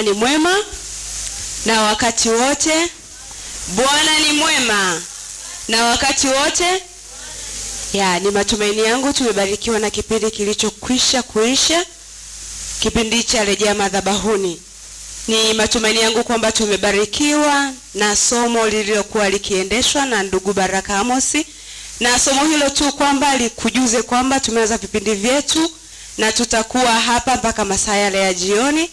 Ni mwema na wakati wote. Bwana ni mwema na wakati wote. Ni matumaini yangu tumebarikiwa na kipindi kilichokwisha kuisha, kipindi cha Rejea Madhabahuni. Ni matumaini yangu kwamba tumebarikiwa na somo lililokuwa likiendeshwa na ndugu Baraka Amosi, na somo hilo tu kwamba likujuze kwamba tumeanza vipindi vyetu na tutakuwa hapa mpaka masaa yale ya jioni.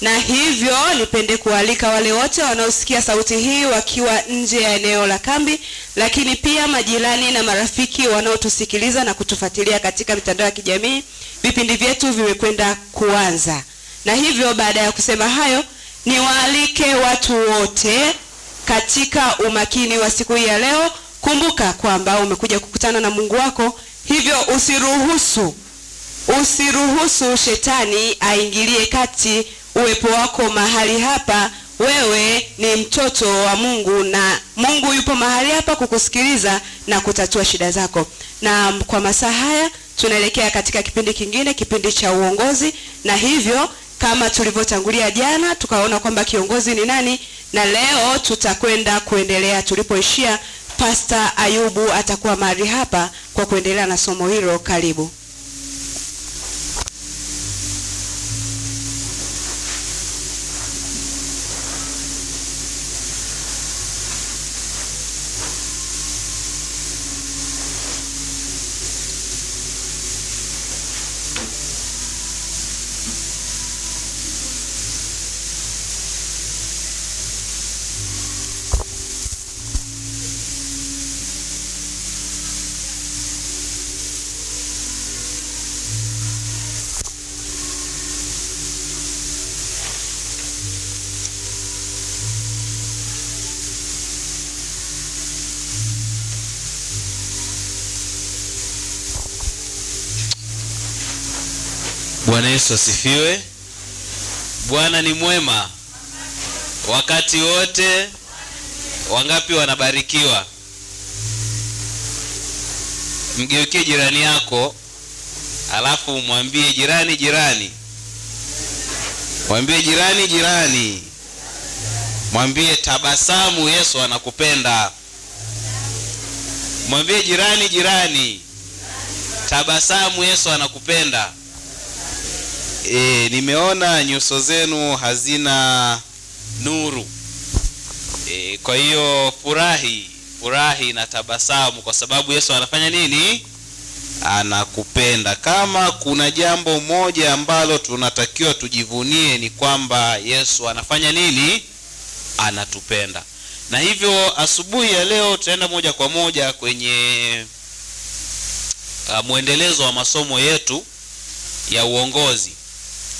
Na hivyo nipende kualika wale wote wanaosikia sauti hii wakiwa nje ya eneo la kambi, lakini pia majirani na marafiki wanaotusikiliza na kutufuatilia katika mitandao ya kijamii. Vipindi vyetu vimekwenda kuanza. Na hivyo baada ya kusema hayo, niwaalike watu wote katika umakini wa siku hii ya leo. Kumbuka kwamba umekuja kukutana na Mungu wako, hivyo usiruhusu shetani aingilie kati uwepo wako mahali hapa. Wewe ni mtoto wa Mungu na Mungu yupo mahali hapa kukusikiliza na kutatua shida zako. Na kwa masaa haya tunaelekea katika kipindi kingine, kipindi cha uongozi. Na hivyo kama tulivyotangulia jana tukaona kwamba kiongozi ni nani, na leo tutakwenda kuendelea tulipoishia. Pastor Ayubu atakuwa mahali hapa kwa kuendelea na somo hilo. Karibu. Bwana Yesu asifiwe. Bwana ni mwema wakati wote. Wangapi wanabarikiwa? Mgeukie jirani yako, alafu mwambie jirani. Mwambie jirani. Mwambie tabasamu, Yesu anakupenda. Mwambie jirani. Tabasamu, Yesu anakupenda. Nimeona nyuso zenu hazina nuru. Kwa hiyo furahi na tabasamu, kwa sababu Yesu anafanya nini? Anakupenda. Kama kuna jambo moja ambalo tunatakiwa tujivunie ni kwamba Yesu anafanya nini? Anatupenda. Na hivyo asubuhi ya leo tutaenda moja kwa moja kwenye muendelezo wa masomo yetu ya uongozi.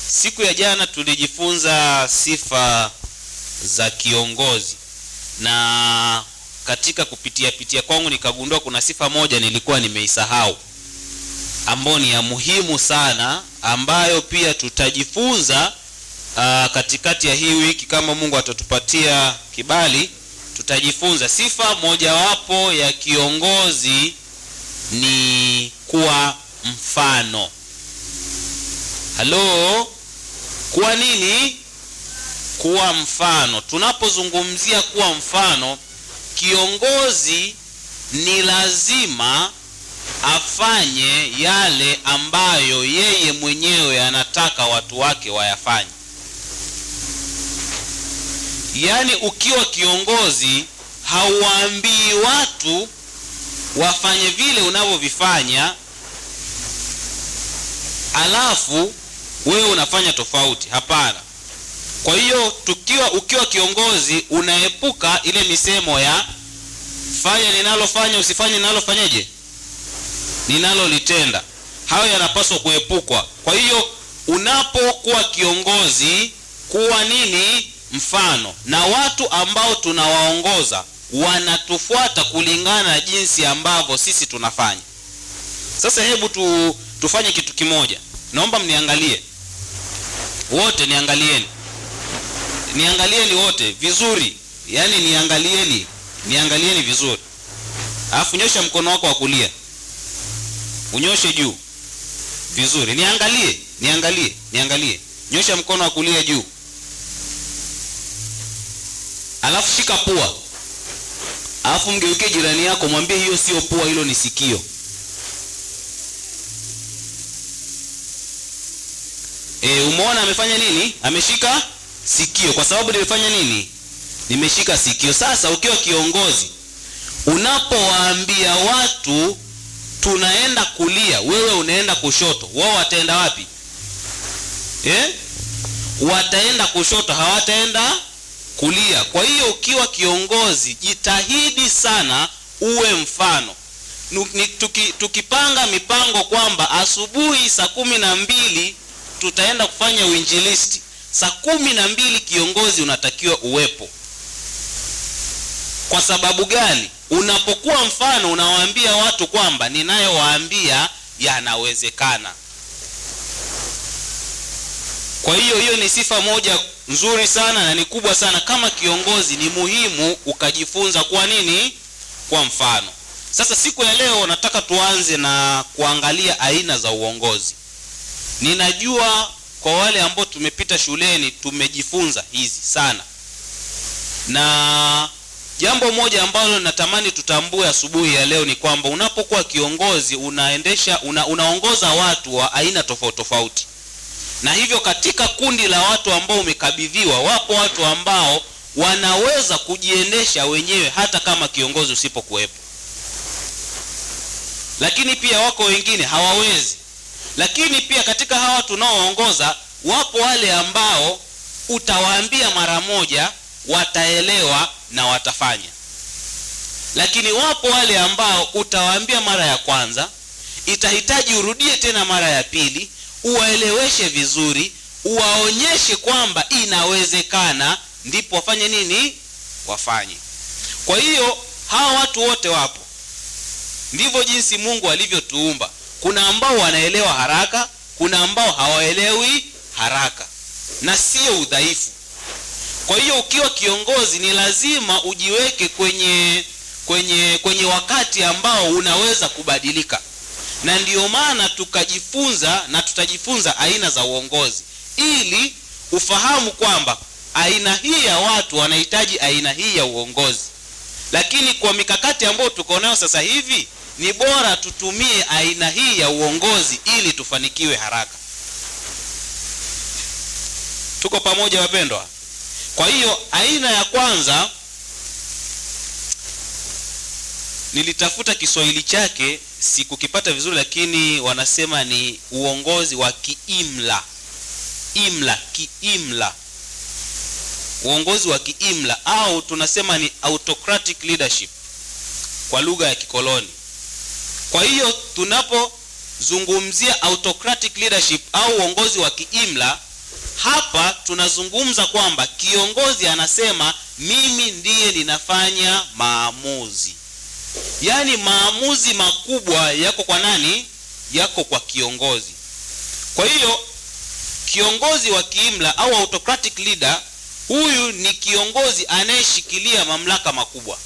Siku ya jana tulijifunza sifa za kiongozi, na katika kupitia kwangu nikagundua kuna sifa moja nilikuwa nimeisahau, ambayo ni ya muhimu sana, ambayo pia tutajifunza katikati ya hii wiki kama Mungu atatupatia kibali. Tutajifunza sifa mojawapo ya kiongozi ni kuwa mfano. Halo? Kuwa nini? Kuwa mfano. Tunapozungumzia kuwa mfano, kiongozi ni lazima afanye yale ambayo yeye mwenyewe anataka watu wake wayafanye. Yaani ukiwa kiongozi hauwaambii watu wafanye vile unavyovifanya, alafu wewe unafanya tofauti. Hapana. Kwa hiyo ukiwa kiongozi unaepuka ile misemo ya fanya ninalofanya, usifanye ninalofanyaje, ninalolitenda. Hayo yanapaswa kuepukwa. Kwa hiyo unapokuwa kiongozi, kuwa nini? Mfano. Na watu ambao tunawaongoza wanatufuata kulingana na jinsi ambavyo sisi tunafanya. Sasa hebu tufanye kitu kimoja. Naomba mniangalie wote, niangalieni wote vizuri. Yaani niangalieni vizuri. Alafu nyosha mkono wako wa kulia, unyoshe juu vizuri. Niangalie. Nyosha mkono wa kulia juu. alafu shika pua, alafu mgeuke jirani yako mwambie hiyo sio pua, hilo ni sikio. Umeona amefanya nini? Ameshika sikio. Kwa sababu nimefanya nini? Nimeshika sikio. Sasa ukiwa kiongozi, unapowaambia watu tunaenda kulia, wewe unaenda kushoto, wao wataenda wapi? Wataenda kushoto, hawataenda kulia. Kwa hiyo ukiwa kiongozi, jitahidi sana uwe mfano. Tukipanga mipango kwamba asubuhi saa 12 tutaenda kufanya uinjilisti, saa 12 kiongozi unatakiwa uwepo. Kwa sababu gani? Unapokuwa mfano, unawaambia watu kwamba ninayowaambia yanawezekana. Kwa hiyo ni sifa moja nzuri sana na ni kubwa sana. Kama kiongozi ni muhimu ukajifunza kwa nini? Kwa mfano. Sasa siku ya leo nataka tuanze na kuangalia aina za uongozi. Ninajua kwa wale ambao tumepita shuleni tumejifunza hizi sana. Na jambo moja ambalo natamani tutambue asubuhi ya leo ni kwamba unapokuwa kiongozi unaongoza watu wa aina tofauti tofauti. Na hivyo katika kundi la watu ambao umekabidhiwa, wapo watu ambao wanaweza kujiendesha wenyewe hata kama kiongozi usipokuwepo. Lakini pia wako wengine hawawezi. Lakini pia katika hawa tunaoongoza, wapo wale ambao utawaambia mara moja, wataelewa na watafanya. Lakini wapo wale ambao utawaambia mara ya kwanza, itahitaji urudie tena mara ya pili, uwaeleweshe vizuri, uwaonyeshe kwamba inawezekana, ndipo wafanye nini? Wafanye. Kwa hiyo hawa watu wote wapo. Ndivyo jinsi Mungu alivyotuumba. Kuna ambao wanaelewa haraka, kuna ambao hawaelewi haraka, na sio udhaifu. Kwa hiyo ukiwa kiongozi ni lazima ujiweke kwenye wakati ambao unaweza kubadilika. Na ndiyo maana tukajifunza na tutajifunza aina za uongozi, ili ufahamu kwamba aina hii ya watu wanahitaji aina hii ya uongozi. Lakini kwa mikakati ambayo tuko nayo sasa hivi, ni bora tutumie aina hii ya uongozi ili tufanikiwe haraka. Tuko pamoja wapendwa? Kwa hiyo aina ya kwanza, nilitafuta Kiswahili chake sikukipata vizuri, lakini wanasema ni uongozi wa kiimla. Kiimla. Uongozi wa kiimla, au tunasema ni autocratic leadership kwa lugha ya kikoloni. Kwa hiyo tunapozungumzia autocratic leadership au uongozi wa kiimla, hapa tunazungumza kwamba kiongozi anasema mimi ndiye ninafanya maamuzi. Yaani maamuzi makubwa yako kwa nani? Yako kwa kiongozi. Kwa hiyo kiongozi wa kiimla au autocratic leader, huyu ni kiongozi anayeshikilia mamlaka makubwa.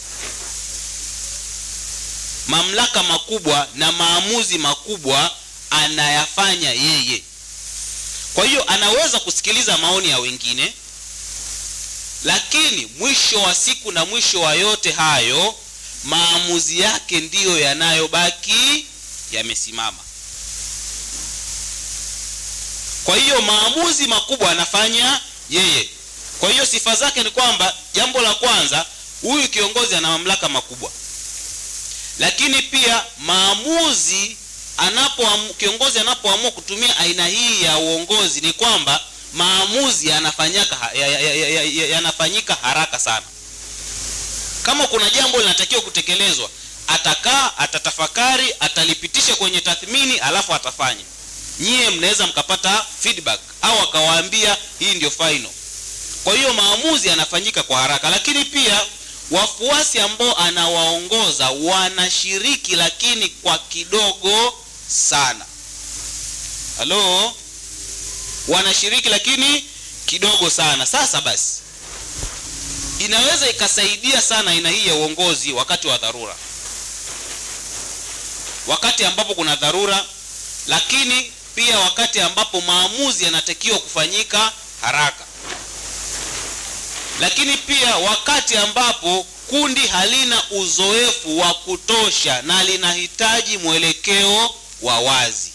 Mamlaka makubwa na maamuzi makubwa anayafanya yeye. Kwa hiyo anaweza kusikiliza maoni ya wengine, lakini mwisho wa siku na mwisho wa yote hayo, maamuzi yake ndiyo yanayobaki yamesimama. Kwa hiyo maamuzi makubwa anafanya yeye. Kwa hiyo sifa zake ni kwamba, jambo la kwanza, huyu kiongozi ana mamlaka makubwa. Lakini pia maamuzi kiongozi anapoamua kutumia aina hii ya uongozi, ni kwamba maamuzi yanafanyika haraka sana. Kama kuna jambo linatakiwa kutekelezwa, atakaa, atatafakari, atalipitisha kwenye tathmini, alafu atafanya. Nyie mnaweza mkapata feedback au akawaambia hii ndio final. Kwa hiyo maamuzi yanafanyika kwa haraka. Lakini pia wafuasi ambao anawaongoza wanashiriki, lakini kwa kidogo sana. Halo? Wanashiriki lakini kidogo sana. Sasa basi, inaweza ikasaidia sana aina hii ya uongozi wakati wa dharura. Wakati ambapo kuna dharura, lakini pia wakati ambapo maamuzi yanatakiwa kufanyika haraka. Lakini pia wakati ambapo kundi halina uzoefu wa kutosha na linahitaji mwelekeo wa wazi.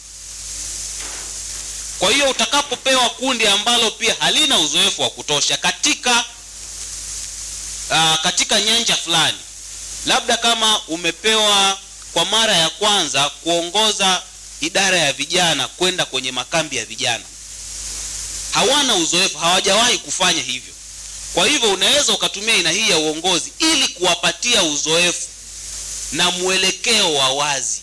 Kwa hiyo utakapopewa kundi ambalo pia halina uzoefu wa kutosha katika nyanja fulani, labda kama umepewa kwa mara ya kwanza kuongoza idara ya vijana kwenda kwenye makambi ya vijana, hawana uzoefu, hawajawahi kufanya hivyo. Kwa hivyo unaweza ukatumia aina hii ya uongozi ili kuwapatia uzoefu na mwelekeo wa wazi.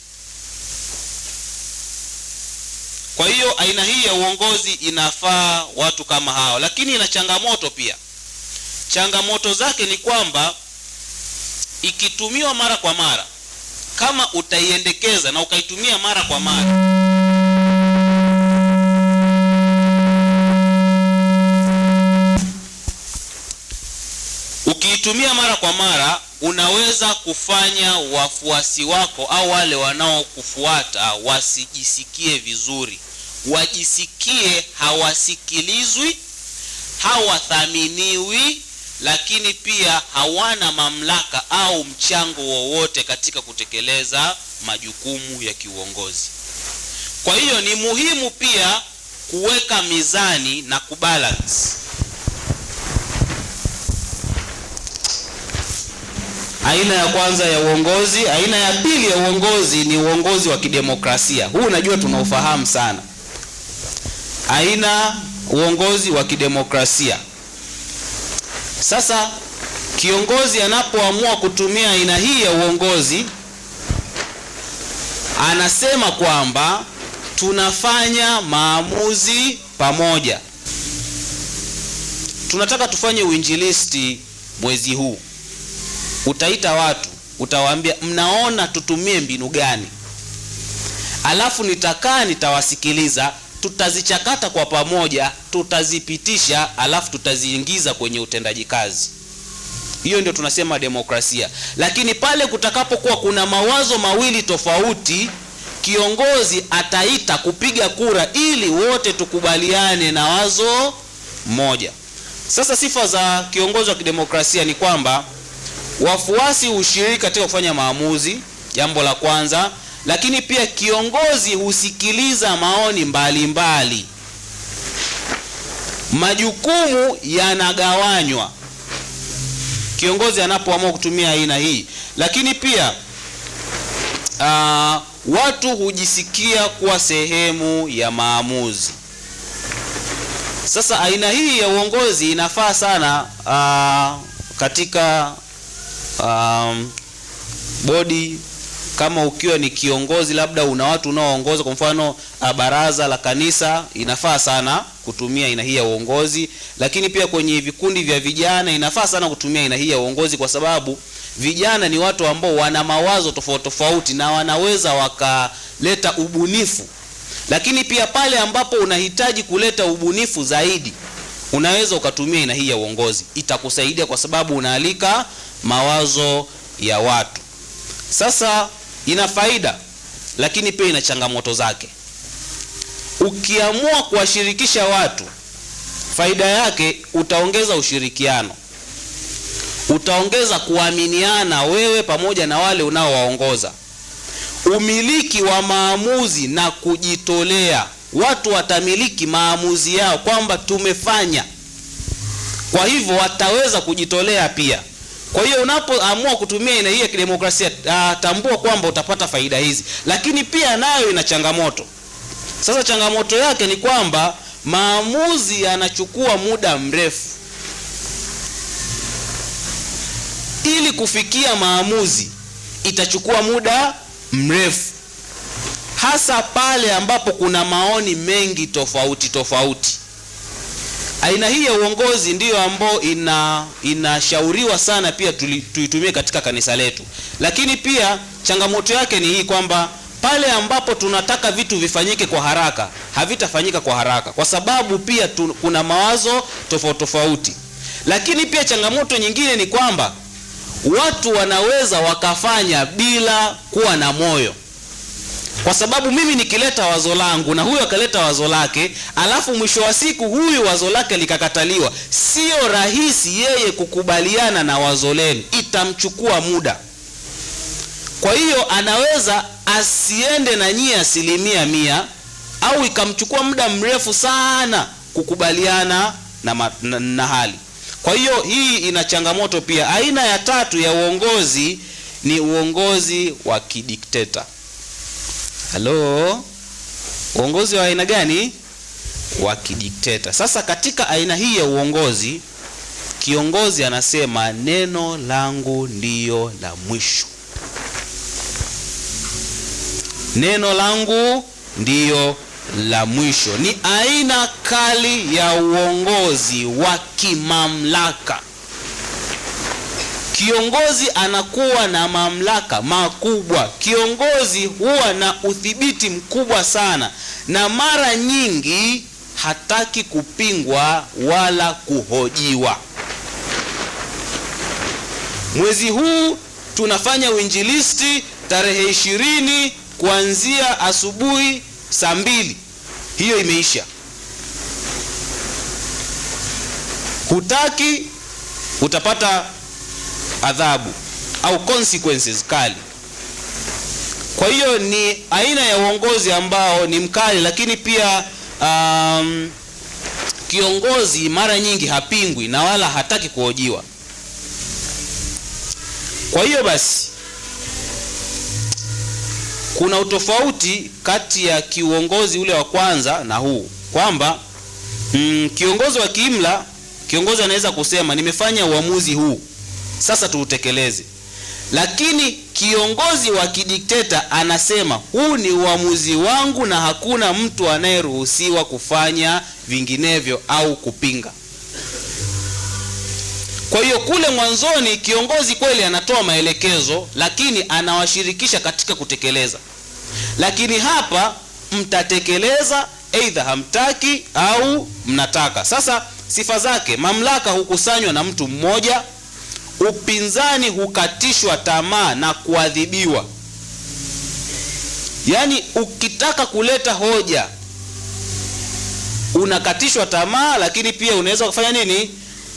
Kwa hiyo aina hii ya uongozi inafaa watu kama hao, lakini ina changamoto pia. Changamoto zake ni kwamba ikitumiwa mara kwa mara, kama utaiendekeza na ukaitumia mara kwa mara, ukiitumia mara kwa mara, unaweza kufanya wafuasi wako au wale wanaokufuata wasijisikie vizuri, wajisikie hawasikilizwi, hawathaminiwi, lakini pia hawana mamlaka au mchango wowote katika kutekeleza majukumu ya kiuongozi. Kwa hiyo ni muhimu pia kuweka mizani na kubalance. Aina ya kwanza ya uongozi. Aina ya pili ya uongozi ni uongozi wa kidemokrasia. Huu unajua tunaufahamu sana. Uongozi wa kidemokrasia. Sasa kiongozi anapoamua kutumia aina hii ya uongozi, anasema kwamba tunafanya maamuzi pamoja. Tunataka tufanye uinjilisti mwezi huu. Utaita watu, utawaambia mnaona tutumie mbinu gani? Alafu nitawasikiliza, tutazichakata kwa pamoja, tutazipitisha, alafu tutaziingiza kwenye utendaji kazi. Hiyo ndio tunasema demokrasia. Lakini pale kutakapokuwa kuna mawazo mawili tofauti, kiongozi ataita kupiga kura ili wote tukubaliane na wazo moja. Sasa sifa za kiongozi wa kidemokrasia ni kwamba wafuasi hushiriki katika kufanya maamuzi, jambo la kwanza. Lakini pia kiongozi husikiliza maoni mbalimbali. Majukumu yanagawanywa kiongozi anapoamua kutumia aina hii. Lakini pia watu hujisikia kuwa sehemu ya maamuzi. Sasa aina hii ya uongozi inafaa sana katika bodi. Kama ukiwa ni kiongozi, labda una watu unaoongoza, kwa mfano baraza la kanisa, inafaa sana kutumia aina hii ya uongozi. Lakini pia kwenye vikundi vya vijana inafaa sana kutumia aina hii ya uongozi, kwa sababu vijana ni watu ambao wana mawazo tofauti tofauti na wanaweza wakaleta ubunifu. Lakini pia pale ambapo unahitaji kuleta ubunifu zaidi, unaweza ukatumia aina hii ya uongozi. Itakusaidia kwa sababu unaalika mawazo ya watu. Sasa ina faida, lakini pia ina changamoto zake. Ukiamua kuwashirikisha watu, faida yake utaongeza ushirikiano, utaongeza kuaminiana wewe pamoja na wale unaowaongoza, umiliki wa maamuzi na kujitolea. Watu watamiliki maamuzi yao kwamba tumefanya, kwa hivyo wataweza kujitolea pia. Kwa hiyo unapoamua kutumia aina hii ya kidemokrasia, tambua kwamba utapata faida hizi, lakini pia nayo ina changamoto. Sasa changamoto yake ni kwamba maamuzi yanachukua muda mrefu. Ili kufikia maamuzi itachukua muda mrefu, hasa pale ambapo kuna maoni mengi tofauti tofauti. Aina hii ya uongozi ndiyo ambayo inashauriwa sana pia tuitumie katika kanisa letu. Lakini pia changamoto yake ni hii kwamba pale ambapo tunataka vitu vifanyike kwa haraka, havitafanyika kwa haraka kwa sababu pia kuna mawazo tofauti tofauti. Lakini pia changamoto nyingine ni kwamba watu wanaweza wakafanya bila kuwa na moyo. Kwa sababu mimi nikileta wazo langu na huyu akaleta wazo lake, alafu mwisho wa siku huyu wazo lake likakataliwa, sio rahisi yeye kukubaliana na wazo lenu, itamchukua muda. Kwa hiyo anaweza asiende na nyie 100%, au ikamchukua muda mrefu sana kukubaliana na hali. Kwa hiyo hii ina changamoto pia. Aina ya tatu ya uongozi ni uongozi wa kidikteta. Halo? Uongozi wa aina gani? Wa kidikteta. Sasa katika aina hii ya uongozi, kiongozi anasema neno langu ndiyo la mwisho. Neno langu ndiyo la mwisho. Ni aina kali ya uongozi wa kimamlaka. Kiongozi anakuwa na mamlaka makubwa. Kiongozi huwa na udhibiti mkubwa sana, na mara nyingi hataki kupingwa wala kuhojiwa. Mwezi huu tunafanya uinjilisti tarehe 20 kuanzia asubuhi saa 2. Hiyo imeisha. Hutaki, utapata adhabu au consequences kali. Kwa hiyo ni aina ya uongozi ambao ni mkali, lakini pia kiongozi mara nyingi hapingwi na wala hataki kuhojiwa. Kwa hiyo basi kuna utofauti kati ya kiongozi ule wa kwanza na huu, kwamba kiongozi wa kiimla, kiongozi anaweza kusema nimefanya uamuzi huu, sasa tuutekeleze. Lakini kiongozi wa kidikteta anasema huu ni uamuzi wangu na hakuna mtu anayeruhusiwa kufanya vinginevyo au kupinga. Kwa hiyo kule mwanzoni kiongozi kweli anatoa maelekezo, lakini anawashirikisha katika kutekeleza. Lakini hapa mtatekeleza aidha hamtaki au mnataka. Sasa sifa zake: mamlaka hukusanywa na mtu mmoja, upinzani hukatishwa tamaa na kuadhibiwa. Yaani ukitaka kuleta hoja unakatishwa tamaa, lakini pia unaweza kufanya nini?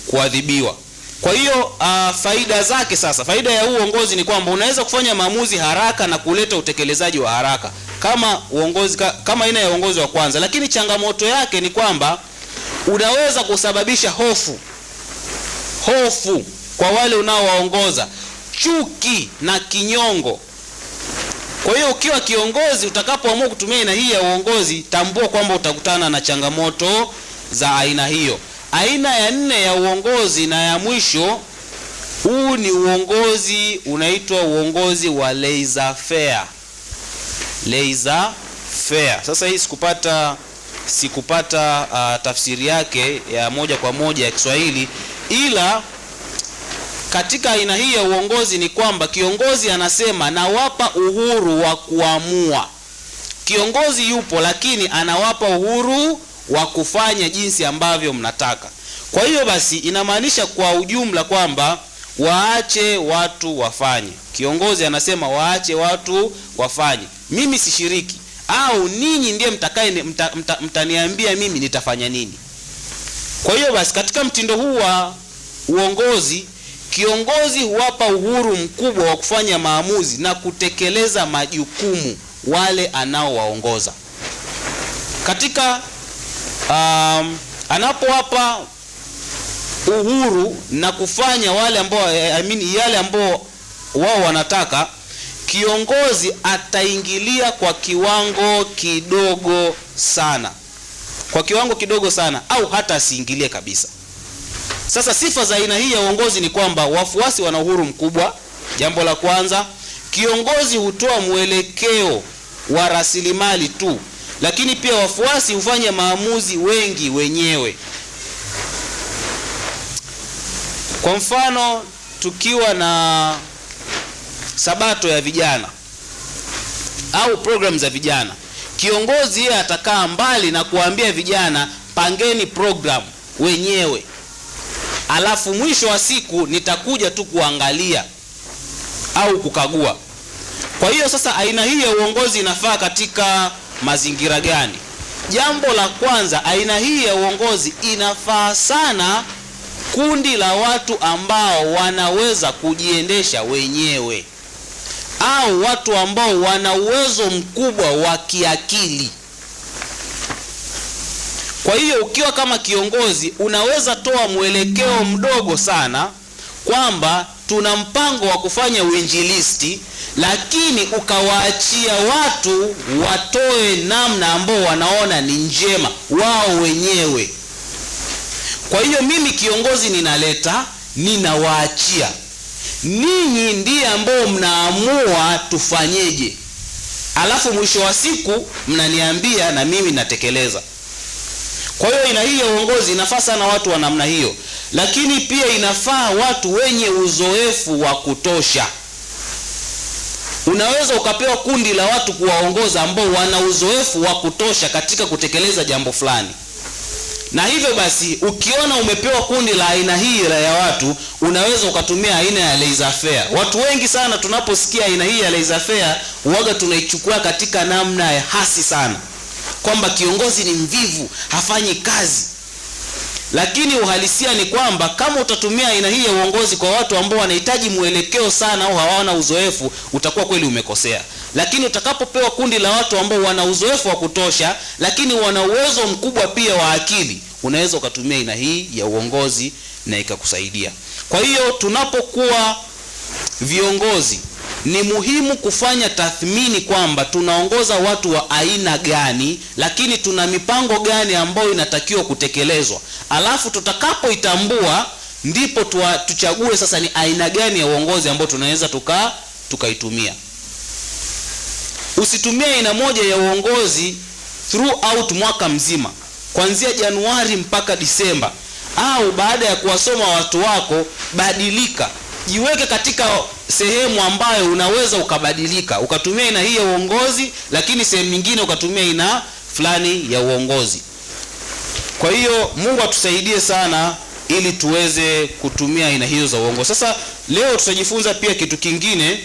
Kuadhibiwa. Kwa hiyo faida zake sasa, faida ya uongozi ni kwamba unaweza kufanya maamuzi haraka na kuleta utekelezaji wa haraka kama uongozi, kama aina ya uongozi wa kwanza. Lakini changamoto yake ni kwamba unaweza kusababisha hofu kwa wale unaowaongoza, chuki na kinyongo. Kwa hiyo ukiwa kiongozi, utakapoamua kutumia aina hii ya uongozi, tambua kwamba utakutana na changamoto za aina hiyo. Aina ya 4 ya uongozi na ya mwisho, huu ni uongozi unaitwa uongozi wa laissez-faire. Laissez-faire. Sasa hii sikupata tafsiri yake ya moja kwa moja ya Kiswahili, ila katika aina hii ya uongozi ni kwamba kiongozi anasema nawapa uhuru wa kuamua. Kiongozi yupo, lakini anawapa uhuru wa kufanya jinsi ambavyo mnataka. Kwa hiyo basi inamaanisha kwa ujumla kwamba waache watu wafanye. Kiongozi anasema waache watu wafanye, mimi sishiriki, au ninyi ndiye mtaniambia mimi nitafanya nini. Kwa hiyo basi katika mtindo huu wa uongozi, kiongozi huwapa uhuru mkubwa wa kufanya maamuzi na kutekeleza majukumu wale anaowaongoza. Katika anapowapa uhuru na kufanya wale ambao yale ambao wao wanataka, kiongozi ataingilia kwa kiwango kidogo sana. Kwa kiwango kidogo sana, au hata asiingilie kabisa. Sasa sifa za aina hii ya uongozi ni kwamba wafuasi wana uhuru mkubwa. Jambo la kwanza, kiongozi hutoa mwelekeo wa rasilimali tu, lakini pia wafuasi hufanya maamuzi wengi wenyewe. Kwa mfano, tukiwa na sabato ya vijana au program za vijana, kiongozi yeye atakaa mbali na kuambia vijana pangeni program wenyewe, alafu mwisho wa siku nitakuja tu kuangalia au kukagua. Kwa hiyo sasa aina hii ya uongozi inafaa katika mazingira gani? Jambo la kwanza, aina hii ya uongozi inafaa sana kundi la watu ambao wanaweza kujiendesha wenyewe, au watu ambao wana uwezo mkubwa wa kiakili. Kwa hiyo ukiwa kama kiongozi unaweza toa mwelekeo mdogo sana kwamba tuna mpango wa kufanya uinjilisti, lakini ukawaachia watu watoe namna ambao wanaona ni njema wao wenyewe. Kwa hiyo mimi kiongozi ninawaachia. Ninyi ndiye ambao mnaamua tufanyeje. Alafu mwisho wa siku mnaniambia na mimi natekeleza. Kwa hiyo aina hii ya uongozi inafaa sana watu wa namna hiyo, lakini pia inafaa watu wenye uzoefu wa kutosha. Unaweza ukapewa kundi la watu kuwaongoza ambao wana uzoefu wa kutosha katika kutekeleza jambo fulani. Na hivyo basi ukiona umepewa kundi la aina hii ya watu, unaweza ukatumia aina ya laissez faire. Watu wengi sana tunaposikia aina hii ya laissez faire huaga tunaichukua katika namna ya hasi sana, kwamba kiongozi ni mvivu, hafanyi kazi. Lakini uhalisia ni kwamba kama utatumia aina hii ya uongozi kwa watu ambao wanahitaji mwelekeo sana au hawana uzoefu, utakuwa kweli umekosea. Lakini utakapopewa kundi la watu ambao wana uzoefu wa kutosha lakini wana uwezo mkubwa pia wa akili, unaweza ukatumia aina hii ya uongozi na ikakusaidia. Kwa hiyo tunapokuwa viongozi ni muhimu kufanya tathmini kwamba tunaongoza watu wa aina gani, lakini tuna mipango gani ambayo inatakiwa kutekelezwa. Alafu tutakapoitambua ndipo tuchague sasa ni aina gani ya uongozi ambao tunaweza tukaitumia. Usitumie aina moja ya uongozi throughout mwaka mzima, kuanzia Januari mpaka Disemba, au baada ya kuwasoma watu wako badilika. Jiweke katika sehemu ambayo unaweza ukabadilika, ukatumia aina hii ya uongozi, lakini sehemu nyingine ukatumia aina fulani ya uongozi. Kwa hiyo Mungu atusaidie sana ili tuweze kutumia aina hizo za uongozi. Sasa leo tutajifunza pia kitu kingine.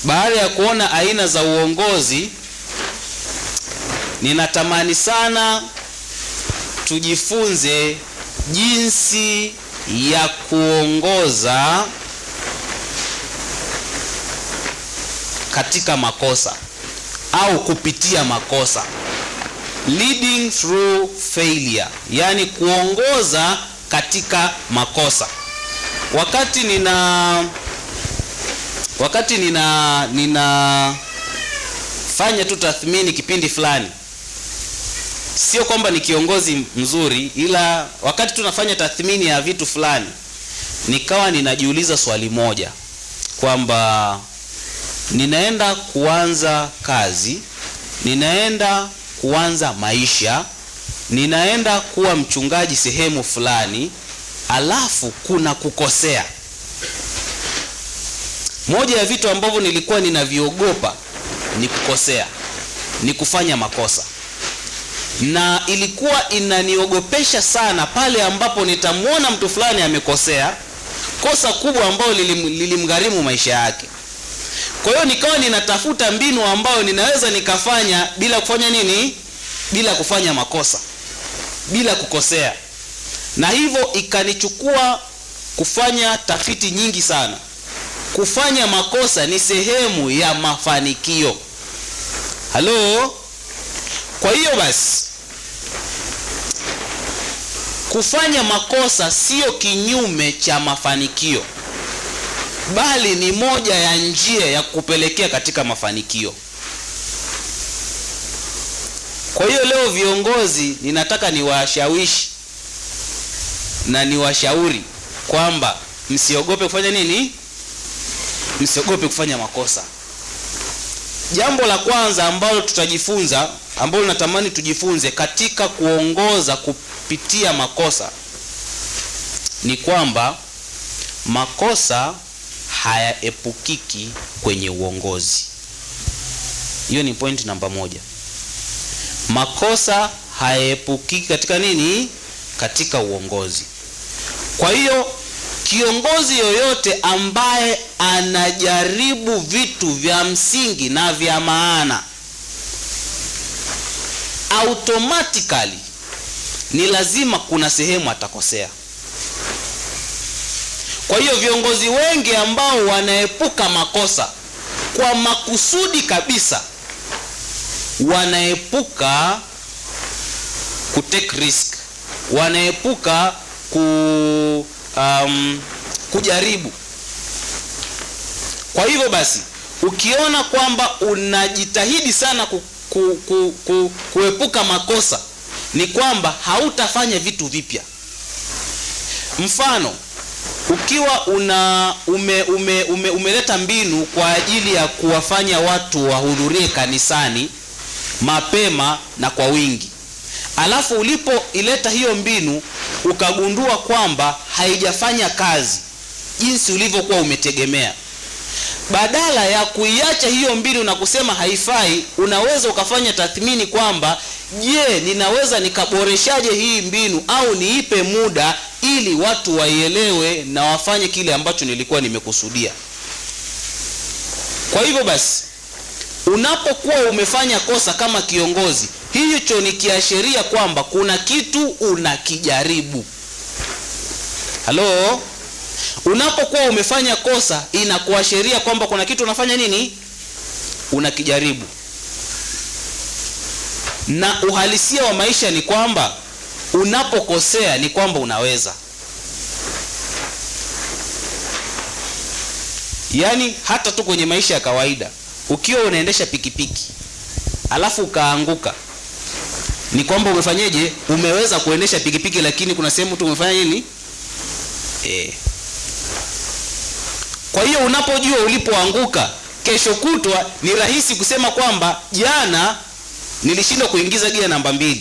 Baada ya kuona aina za uongozi, ninatamani sana tujifunze jinsi ya kuongoza katika makosa au kupitia makosa. Leading through failure, yani kuongoza katika makosa. Wakati ninafanya tu tathmini kipindi fulani, sio kwamba ni kiongozi mzuri, ila wakati tunafanya tathmini ya vitu fulani, nikawa ninajiuliza swali moja kwamba ninaenda kuanza kazi, ninaenda kuanza maisha, ninaenda kuwa mchungaji sehemu fulani, alafu kuna kukosea. Moja ya vitu ambavyo nilikuwa ninaviogopa ni kukosea, ni kufanya makosa. Na ilikuwa inaniogopesha sana pale ambapo nitamwona mtu fulani amekosea kosa kubwa ambalo lilimgharimu maisha yake. Kwa hiyo nikawa ninatafuta mbinu ambayo ninaweza nikafanya bila kufanya nini? Bila kufanya makosa, bila kukosea. Na hivyo ikanichukua kufanya tafiti nyingi sana. Kufanya makosa ni sehemu ya mafanikio. Halo? Kwa hiyo basi, kufanya makosa sio kinyume cha mafanikio, bali ni moja ya njia ya kupelekea katika mafanikio. Kwa hiyo leo viongozi, ninataka niwashawishi na niwashauri kwamba msiogope kufanya nini? Msiogope kufanya makosa. Jambo la kwanza ambalo tutajifunza, ambalo natamani tujifunze katika kuongoza kupitia makosa, ni kwamba makosa hayaepukiki kwenye uongozi. Hiyo ni point namba 1. Makosa hayaepukiki katika nini? Katika uongozi. Kwa hiyo kiongozi yoyote ambaye anajaribu vitu vya msingi na vya maana, automatically ni lazima kuna sehemu atakosea. Kwa hiyo viongozi wengi ambao wanaepuka makosa kwa makusudi kabisa, wanaepuka kutake risk, wanaepuka kujaribu. Kwa hivyo basi, ukiona kwamba unajitahidi sana kuepuka makosa, ni kwamba hautafanya vitu vipya. Mfano, ukiwa umeleta mbinu kwa ajili ya kuwafanya watu wahudhurie kanisani mapema na kwa wingi, alafu ulipoileta hiyo mbinu ukagundua kwamba haijafanya kazi jinsi ulivyokuwa umetegemea, badala ya kuiacha hiyo mbinu na kusema haifai, unaweza ukafanya tathmini kwamba je, ninaweza nikaboreshaje hii mbinu, au niipe muda ili watu waielewe na wafanye kile ambacho nilikuwa nimekusudia. Kwa hivyo basi, unapokuwa umefanya kosa kama kiongozi, hicho ni kiashiria kwamba kuna kitu unakijaribu. Halo? Unapokuwa umefanya kosa, inakuashiria kwamba kuna kitu unafanya nini? Unakijaribu. Na uhalisia wa maisha ni kwamba unapokosea ni kwamba unaweza. Yaani hata tu kwenye maisha ya kawaida, ukiwa unaendesha pikipiki alafu ukaanguka, ni kwamba umefanyeje? Umeweza kuendesha pikipiki, lakini kuna sehemu tu umefanya nini? Kwa hiyo unapojua ulipoanguka, kesho kutwa ni rahisi kusema kwamba jana nilishindwa kuingiza gia namba 2.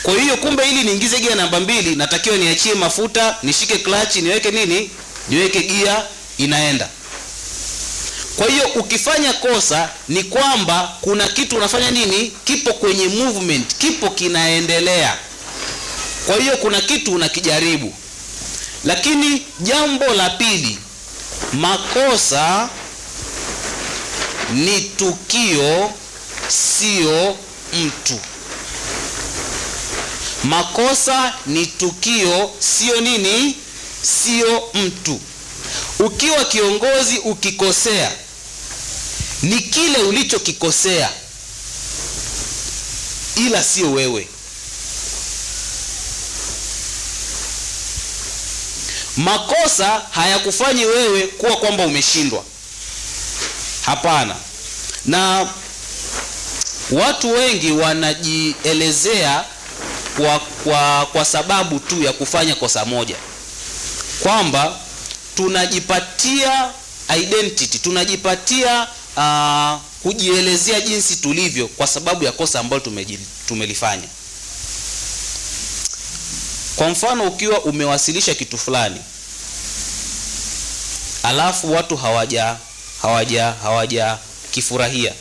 Kwa hiyo kumbe ili niingize gia namba 2 natakiwa niachie mafuta, nishike clutch, niweke nini? Niweke gia, inaenda. Kwa hiyo ukifanya kosa ni kwamba kuna kitu unafanya nini? Kipo kwenye movement, kipo kinaendelea. Kwa hiyo kuna kitu unakijaribu. Lakini jambo la pili, makosa ni tukio, sio mtu. Makosa ni tukio, sio nini? Sio mtu. Ukiwa kiongozi ukikosea, ni kile ulichokikosea, ila sio wewe. Makosa hayakufanyi wewe kuwa kwamba umeshindwa. Hapana. Na watu wengi wanajielezea kwa sababu tu ya kufanya kosa moja, kwamba tunajipatia identity, tunajipatia kujielezea jinsi tulivyo kwa sababu ya kosa ambalo tumelifanya. Kwa mfano, ukiwa umewasilisha kitu fulani alafu watu hawaja kifurahia,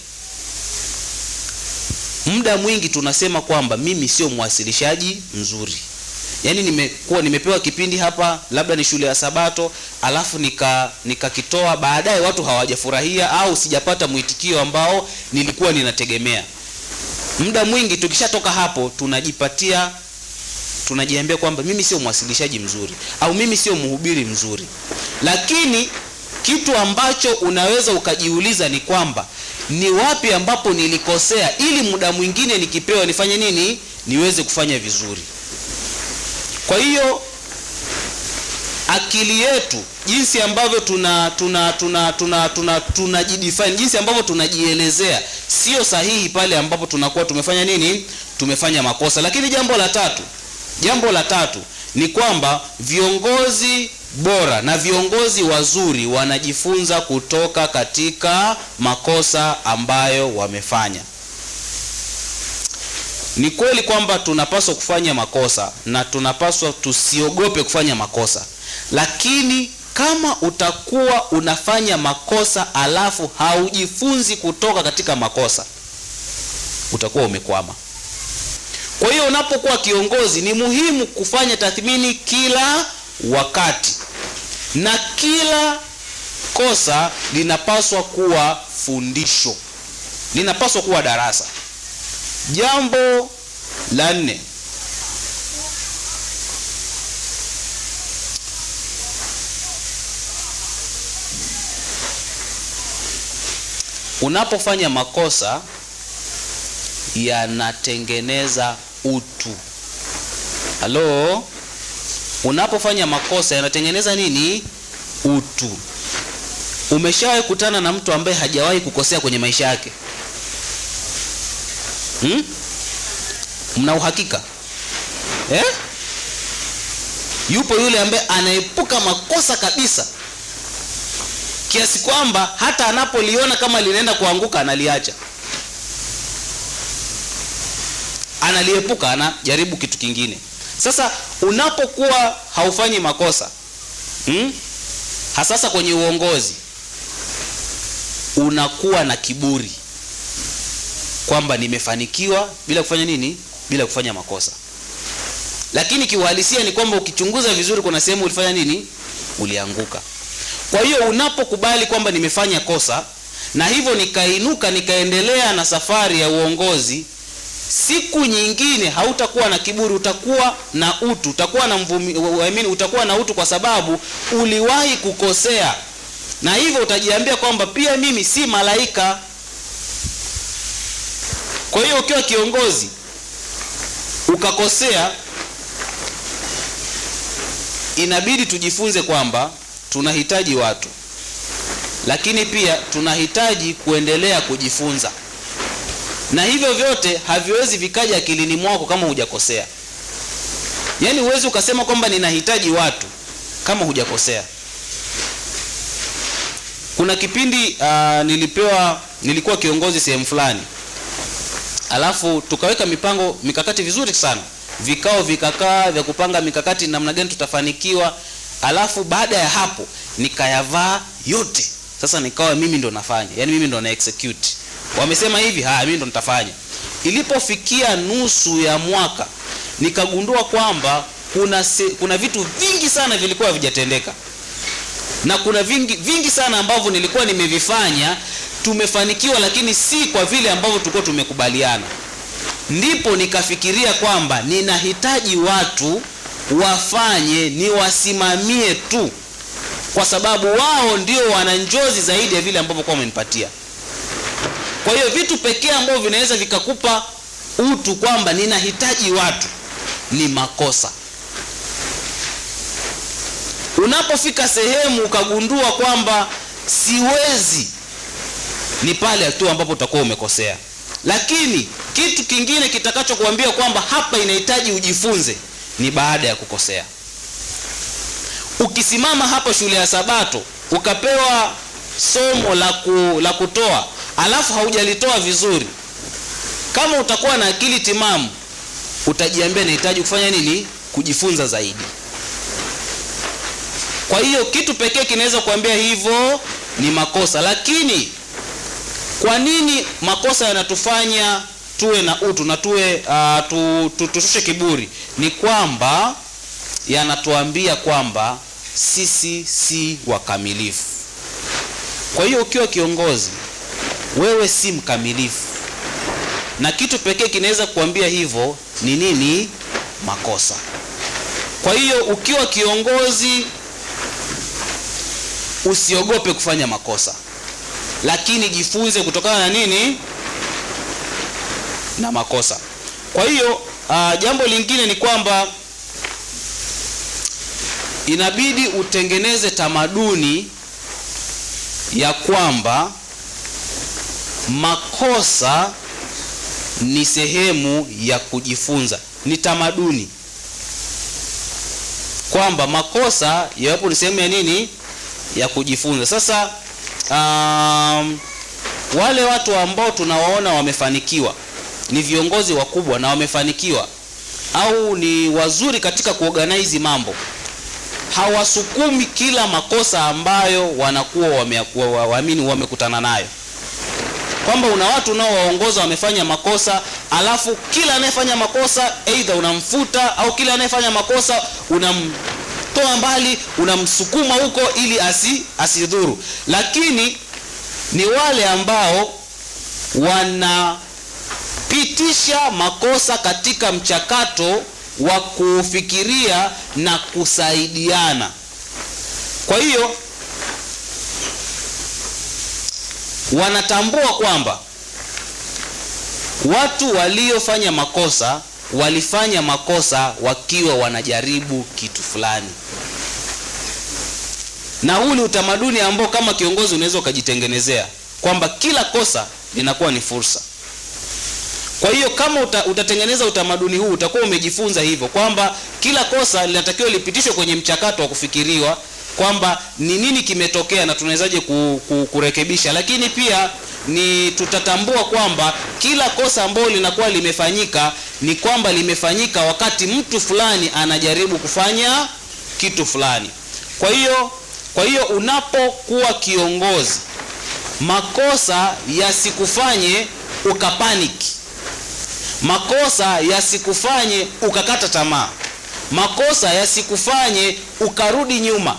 muda mwingi tunasema kwamba mimi sio mwasilishaji mzuri. Yaani nimepewa kipindi hapa, labda ni shule ya Sabato, alafu nikakitoa, baadaye watu hawajafurahia au sijapata mwitikio ambao nilikuwa ninategemea. Muda mwingi tukishatoka hapo tunajiambia kwamba mimi sio mwasilishaji mzuri au mimi sio mhubiri mzuri. Lakini kitu ambacho unaweza ukajiuliza ni kwamba ni wapi ambapo nilikosea, ili muda mwingine nikipewa nifanye nini? Niweze kufanya vizuri. Kwa hiyo akili yetu, jinsi ambavyo tunajidefine, jinsi ambavyo tunajielezea, sio sahihi pale ambapo tunakuwa tumefanya nini? Tumefanya makosa. Lakini jambo la tatu ni kwamba viongozi bora na viongozi wazuri wanajifunza kutoka katika makosa ambayo wamefanya. Ni kweli kwamba tunapaswa kufanya makosa na tunapaswa tusiogope kufanya makosa. Lakini kama utakuwa unafanya makosa alafu haujifunzi kutoka katika makosa, utakuwa umekwama. Kwa hiyo unapokuwa kiongozi ni muhimu kufanya tathmini kila wakati. na kila kosa linapaswa kuwa fundisho, linapaswa kuwa darasa. Jambo la 4, unapofanya makosa yanatengeneza utu. Halo? Unapofanya makosa yanatengeneza nini? Utu. Umeshawahi kutana na mtu ambaye hajawahi kukosea kwenye maisha yake? Mna uhakika? Yupo yule ambaye anaepuka makosa kabisa, kiasi kwamba hata anapoliona kama linaenda kuanguka analiacha, analiepuka, anajaribu kitu kingine. Sasa unapokuwa haufanyi makosa, hasasa kwenye uongozi, unakuwa na kiburi kwamba nimefanikiwa bila kufanya nini? Bila kufanya makosa. Lakini kiuhalisia ni kwamba ukichunguza vizuri, kuna sehemu ulifanya nini? Ulianguka. Kwa hiyo unapokubali kwamba nimefanya kosa na hivyo nikainuka nikaendelea na safari ya uongozi, siku nyingine hautakuwa na kiburi, utakuwa na utu, utakuwa na utakuwa na utu kwa sababu uliwahi kukosea, na hivyo utajiambia kwamba pia mimi si malaika. Kwa hiyo ukiwa kiongozi ukakosea, inabidi tujifunze kwamba tunahitaji watu, lakini pia tunahitaji kuendelea kujifunza, na hivyo vyote haviwezi vikaja akilini mwako kama hujakosea. Yaani huwezi ukasema kwamba ninahitaji watu kama hujakosea. Kuna kipindi nilikuwa kiongozi sehemu fulani, alafu tukaweka mikakati vizuri sana, vikao vikakaa vya kupanga mikakati namna gani tutafanikiwa. Alafu baada ya hapo nikayavaa yote. Sasa nikawa mimi ndo nafanya, yani mimi ndo na execute. Wamesema hivi, mimi ndo nitafanya. Ilipofikia nusu ya mwaka, nikagundua kwamba kuna vitu vingi sana vilikuwa havijatendeka, na kuna vingi sana ambavyo nilikuwa nimevifanya tumefanikiwa, lakini si kwa vile ambavyo tulikuwa tumekubaliana. Ndipo nikafikiria kwamba ninahitaji watu wafanye, niwasimamie tu, kwa sababu wao ndio wana njozi zaidi ya vile ambavyo kwa wamenipatia. Kwa hiyo vitu pekee ambavyo vinaweza vikakupa utu kwamba ninahitaji watu ni makosa. Unapofika sehemu ukagundua kwamba siwezi, ni pale tu ambapo utakuwa umekosea. Lakini kitu kingine kitakachokuambia kwamba hapa inahitaji ujifunze ni baada ya kukosea. Ukisimama hapa shule ya Sabato ukapewa somo la kutoa, alafu haujalitoa vizuri, kama utakuwa na akili timamu utajiambia nahitaji kufanya nini? Kujifunza zaidi. Kwa hiyo kitu pekee kinaweza kuambia hivyo ni makosa. Lakini kwa nini makosa yanatufanya tuwe na utu na tushushe kiburi? Ni kwamba yanatuambia kwamba sisi si wakamilifu. Kwa hiyo ukiwa kiongozi, wewe si mkamilifu, na kitu pekee kinaweza kuambia hivyo ni nini? Makosa. Kwa hiyo ukiwa kiongozi, usiogope kufanya makosa, lakini jifunze kutokana na nini? Na makosa. Kwa hiyo jambo lingine ni kwamba inabidi utengeneze tamaduni ya kwamba makosa ni sehemu ya kujifunza. Ni tamaduni kwamba makosa yapo ni sehemu ya nini? Ya kujifunza. Sasa wale watu ambao tunawaona wamefanikiwa, ni viongozi wakubwa na wamefanikiwa, au ni wazuri katika kuorganize mambo, hawasukumi kila makosa ambayo wanakuwa wamekutana nayo. Kwamba una watu unaowaongoza wamefanya makosa, alafu kila anayefanya makosa either unamfuta, au kila anayefanya makosa unamtoa mbali, unamsukuma huko ili asidhuru. Lakini ni wale ambao wanapitisha makosa katika mchakato wa kufikiria na kusaidiana. Kwa hiyo wanatambua kwamba watu waliofanya makosa walifanya makosa wakiwa wanajaribu kitu fulani. Na huu ni utamaduni ambao kama kiongozi unaweza ukajitengenezea kwamba kila kosa linakuwa ni fursa. Kwa hiyo kama utatengeneza utamaduni huu, utakuwa umejifunza hivyo kwamba kila kosa linatakiwa lipitishwe kwenye mchakato wa kufikiriwa kwamba ni nini kimetokea na tunawezaje kurekebisha. Lakini pia tutatambua kwamba kila kosa ambalo linakuwa limefanyika ni kwamba limefanyika wakati mtu fulani anajaribu kufanya kitu fulani. Kwa hiyo unapokuwa kiongozi, makosa yasikufanye ukapaniki. Makosa yasikufanye ukakata tamaa. Makosa yasikufanye ukarudi nyuma.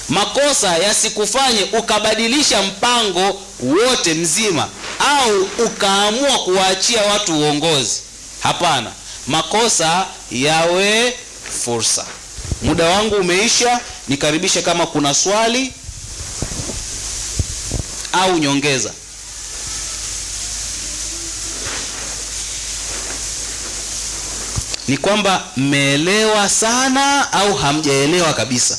Makosa yasikufanye ukabadilisha mpango wote mzima au ukaamua kuwaachia watu uongozi. Hapana, makosa yawe fursa. Muda wangu umeisha, nikaribishe kama kuna swali au nyongeza. Ni kwamba mmeelewa sana au hamjaelewa kabisa?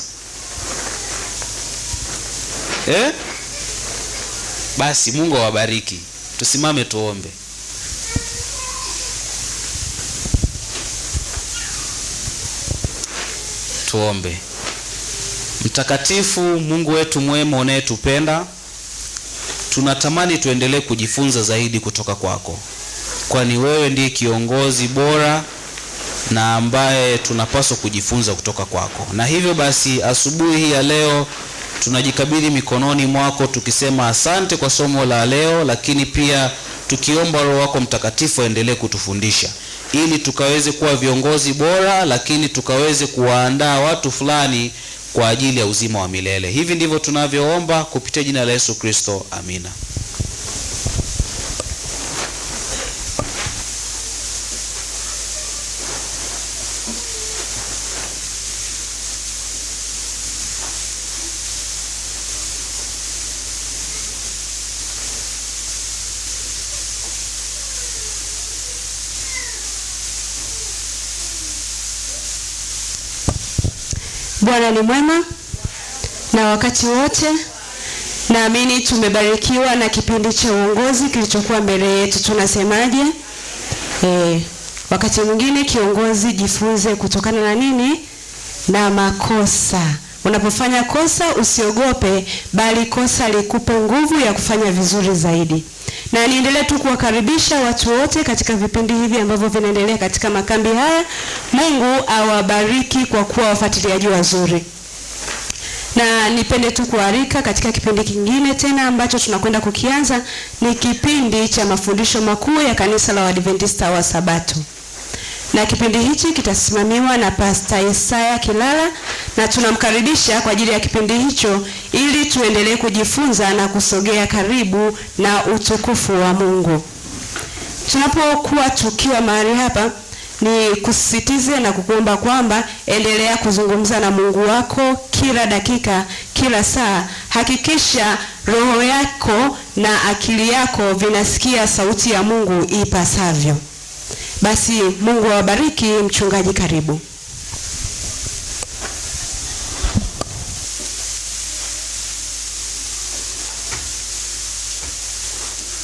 Basi Mungu awabariki. Tusimame tuombe. Tuombe. Mtakatifu Mungu wetu mwema unayetupenda, tunatamani tuendelee kujifunza zaidi kutoka kwako, kwani wewe ndiye kiongozi bora na ambaye tunapaswa kujifunza kutoka kwako. Na hivyo basi asubuhi hii ya leo tunajikabidhi mikononi mwako tukisema asante kwa somo la leo, lakini pia tukiomba Roho wako Mtakatifu aendelee kutufundisha ili tukaweze kuwa viongozi bora, lakini tukaweze kuwaandaa watu fulani kwa ajili ya uzima wa milele. Hivi ndivyo tunavyoomba kupitia jina la Yesu Kristo. Amina. Bwana ni mwema na wakati wote. Naamini tumebarikiwa na kipindi cha uongozi kilichokuwa mbele yetu. Tunasemaje? Wakati mwingine kiongozi, jifunze kutokana na nini? Na makosa. Unapofanya kosa usiogope, bali kosa likupe nguvu ya kufanya vizuri zaidi. Na niendelee tu kuwakaribisha watu wote katika vipindi hivi ambavyo vinaendelea katika makambi haya. Mungu awabariki kwa kuwa wafuatiliaji wazuri. Na nipende tu kualika katika kipindi kingine tena ambacho tunakwenda kukianza, ni kipindi cha mafundisho makuu ya kanisa la Waadventista wa Sabato. Na kipindi hichi kitasimamiwa na Pastor Isaya Kilala, na tunamkaribisha kwa ajili ya kipindi hicho ili tuendelee kujifunza na kusogea karibu na utukufu wa Mungu. Tunapokuwa tukiwa mahali hapa, ni kusisitize na kukuomba kwamba endelea kuzungumza na Mungu wako kila dakika, kila saa. Hakikisha roho yako na akili yako vinasikia sauti ya Mungu ipasavyo. Basi Mungu awabariki. Mchungaji, karibu.